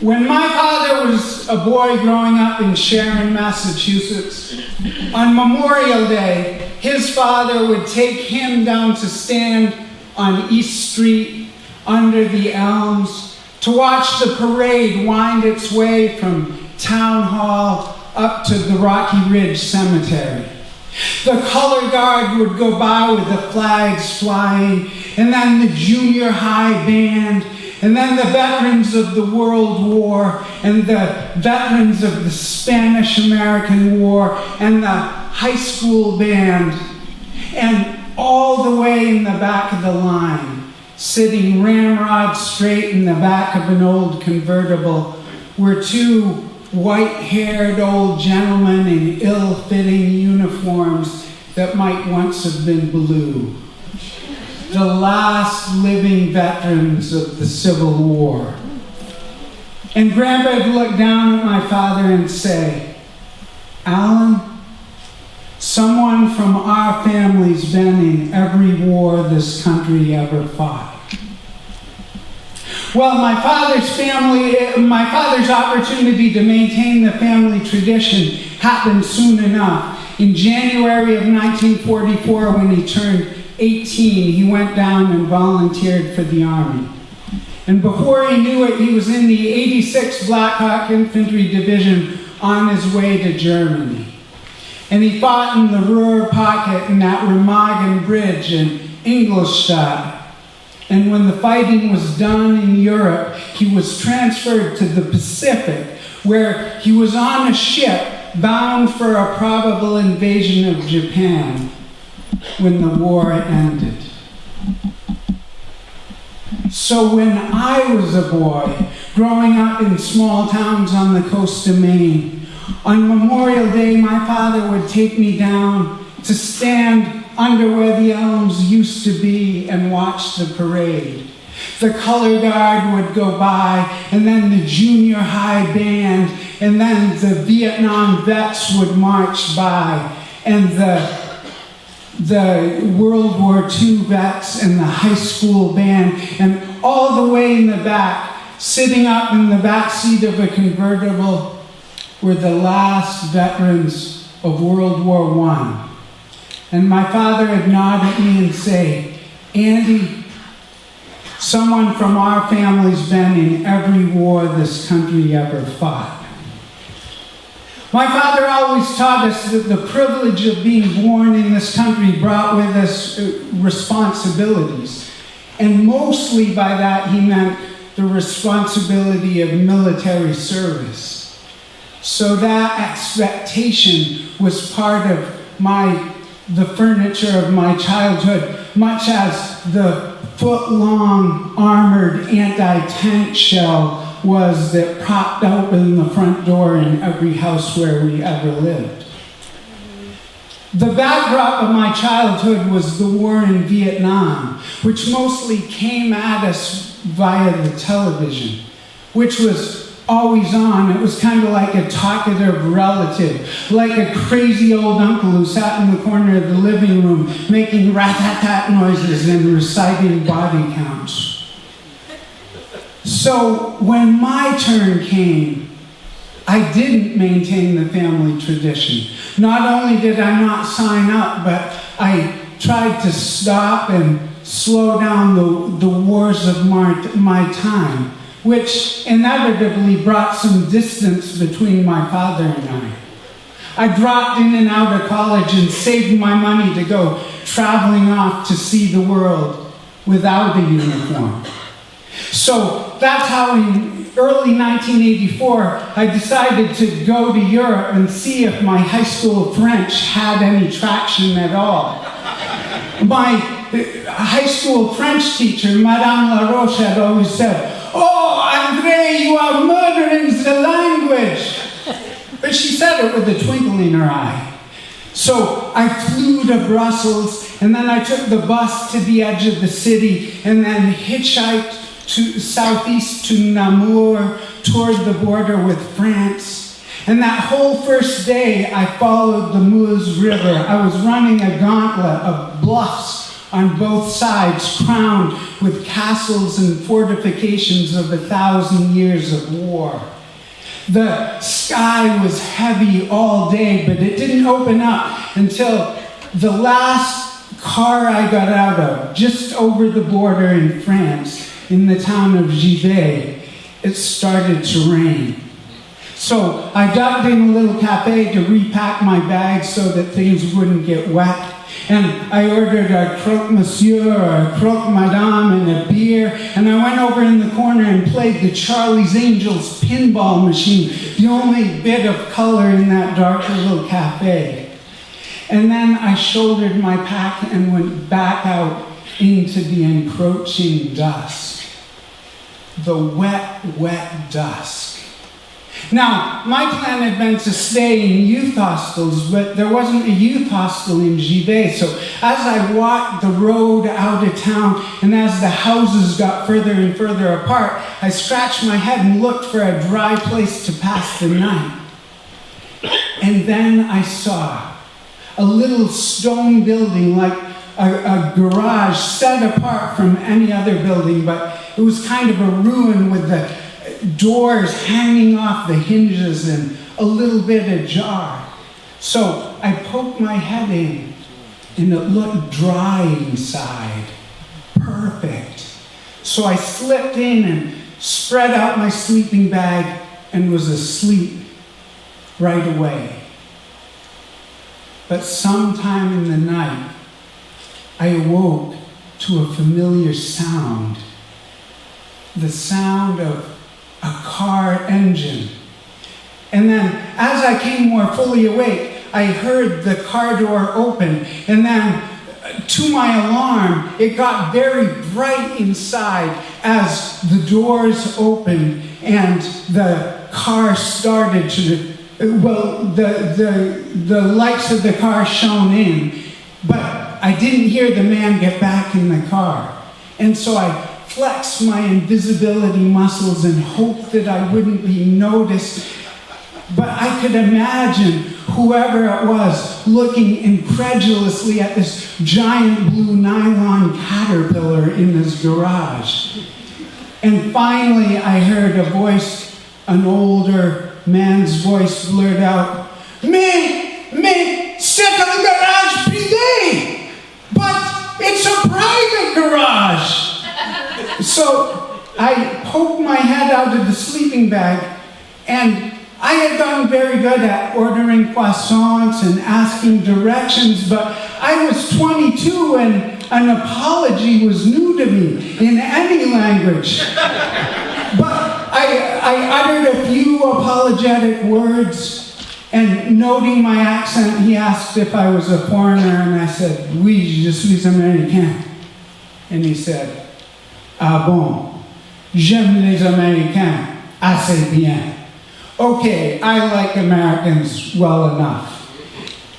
When my father was a boy growing up in Sharon, Massachusetts, on Memorial Day, his father would take him down to stand on East Street under the elms to watch the parade wind its way from Town Hall up to the Rocky Ridge Cemetery. The color guard would go by with the flags flying, and then the junior high band, and then the veterans of the World War, and the veterans of the Spanish-American War, and the high school band. And all the way in the back of the line, sitting ramrod straight in the back of an old convertible, were two white-haired old gentlemen in ill-fitting uniforms that might once have been blue. The last living veterans of the Civil War. And Grandpa would look down at my father and say, "Alan, someone from our family's been in every war this country ever fought." Well, my father's opportunity to maintain the family tradition happened soon enough. In January of 1944, when he turned 18, he went down and volunteered for the Army. And before he knew it, he was in the 86th Black Hawk Infantry Division on his way to Germany. And he fought in the Ruhr Pocket and at Remagen Bridge in Ingolstadt. And when the fighting was done in Europe, he was transferred to the Pacific, where he was on a ship bound for a probable invasion of Japan when the war ended. So when I was a boy, growing up in small towns on the coast of Maine, on Memorial Day, my father would take me down to stand under where the elms used to be and watch the parade. The color guard would go by, and then the junior high band, and then the Vietnam vets would march by, and the World War II vets and the high school band, and all the way in the back, sitting up in the back seat of a convertible, were the last veterans of World War I. And my father would nod at me and say, "Andy, someone from our family's been in every war this country ever fought." My father always taught us that the privilege of being born in this country brought with us responsibilities. And mostly by that he meant the responsibility of military service. So that expectation was part of the furniture of my childhood, much as the foot-long armored anti-tank shell was that propped open the front door in every house where we ever lived. The backdrop of my childhood was the war in Vietnam, which mostly came at us via the television, which was always on. It was kind of like a talkative relative, like a crazy old uncle who sat in the corner of the living room making rat-tat-tat noises and reciting body counts. So when my turn came, I didn't maintain the family tradition. Not only did I not sign up, but I tried to stop and slow down the wars of my time, which inevitably brought some distance between my father and I. I dropped in and out of college and saved my money to go traveling off to see the world without a uniform. So that's how in early 1984, I decided to go to Europe and see if my high school French had any traction at all. My high school French teacher, Madame Laroche, had always said, "Oh, André, you are murdering the language." But she said it with a twinkle in her eye. So I flew to Brussels, and then I took the bus to the edge of the city, and then hitchhiked to southeast to Namur, toward the border with France. And that whole first day, I followed the Meuse River. I was running a gauntlet of bluffs on both sides, crowned with castles and fortifications of 1,000 years of war. The sky was heavy all day, but it didn't open up until the last car I got out of, just over the border in France, in the town of Givet. It started to rain. So I ducked in a little cafe to repack my bag so that things wouldn't get wet. And I ordered a croque monsieur or a croque madame and a beer. And I went over in the corner and played the Charlie's Angels pinball machine, the only bit of color in that dark little cafe. And then I shouldered my pack and went back out into the encroaching dusk. The wet, wet dusk. Now, my plan had been to stay in youth hostels, but there wasn't a youth hostel in Givet. So as I walked the road out of town, and as the houses got further and further apart, I scratched my head and looked for a dry place to pass the night. And then I saw a little stone building, like a garage set apart from any other building, but it was kind of a ruin with the doors hanging off the hinges and a little bit ajar. So I poked my head in, and it looked dry inside. Perfect. So I slipped in and spread out my sleeping bag and was asleep right away. But sometime in the night, I awoke to a familiar sound. The sound of a car engine. And then, as I came more fully awake, I heard the car door open, and then, to my alarm, it got very bright inside as the doors opened and the car started to, the lights of the car shone in, but I didn't hear the man get back in the car. And so I flexed my invisibility muscles and hoped that I wouldn't be noticed. But I could imagine whoever it was looking incredulously at this giant blue nylon caterpillar in this garage. And finally I heard a voice, an older man's voice, blurt out, c'est un garage privé, but it's a private garage. So I poked my head out of the sleeping bag, and I had gotten very good at ordering croissants and asking directions, but I was 22 and an apology was new to me in any language. But I uttered a few apologetic words, and noting my accent, he asked if I was a foreigner, and I said, oui, je suis américain. And he said, ah bon, j'aime les Américains assez bien. Okay, I like Americans well enough.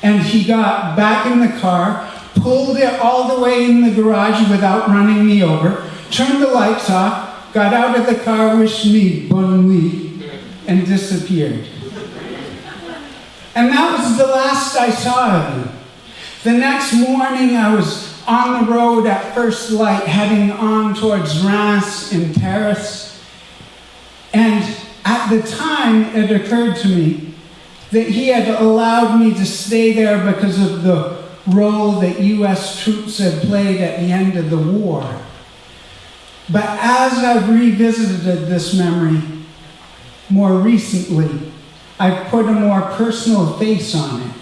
And he got back in the car, pulled it all the way in the garage without running me over, turned the lights off, got out of the car, wished me bonne nuit, and disappeared. And that was the last I saw of him. The next morning I was on the road at first light, heading on towards Reims and Paris. And at the time, it occurred to me that he had allowed me to stay there because of the role that U.S. troops had played at the end of the war. But as I've revisited this memory more recently, I've put a more personal face on it.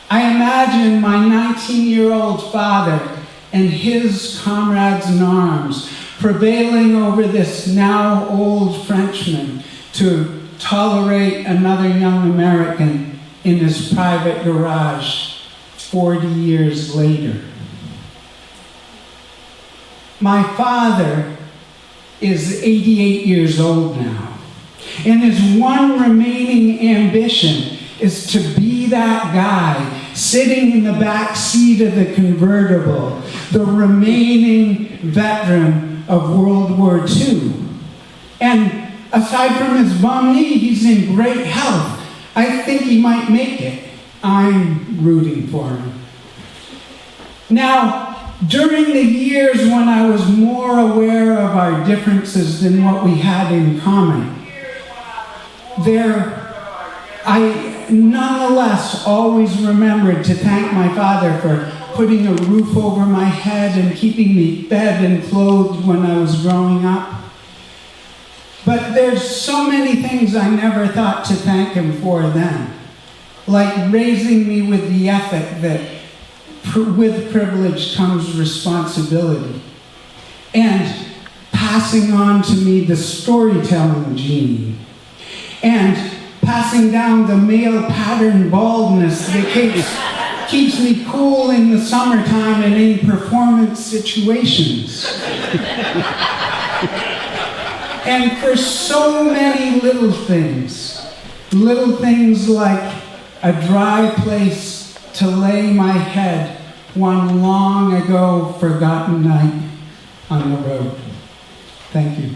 I imagine my 19-year-old father and his comrades in arms prevailing over this now old Frenchman to tolerate another young American in his private garage 40 years later. My father is 88 years old now, and his one remaining ambition is to be that guy sitting in the back seat of the convertible, the remaining veteran of World War II. And aside from his bum knee, he's in great health. I think he might make it. I'm rooting for him. Now, during the years when I was more aware of our differences than what we had in common, I nonetheless always remembered to thank my father for putting a roof over my head and keeping me fed and clothed when I was growing up. But there's so many things I never thought to thank him for then, like raising me with the ethic that with privilege comes responsibility, and passing on to me the storytelling gene, and passing down the male pattern baldness that keeps me cool in the summertime and in performance situations. And for so many little things like a dry place to lay my head one long ago forgotten night on the road. Thank you.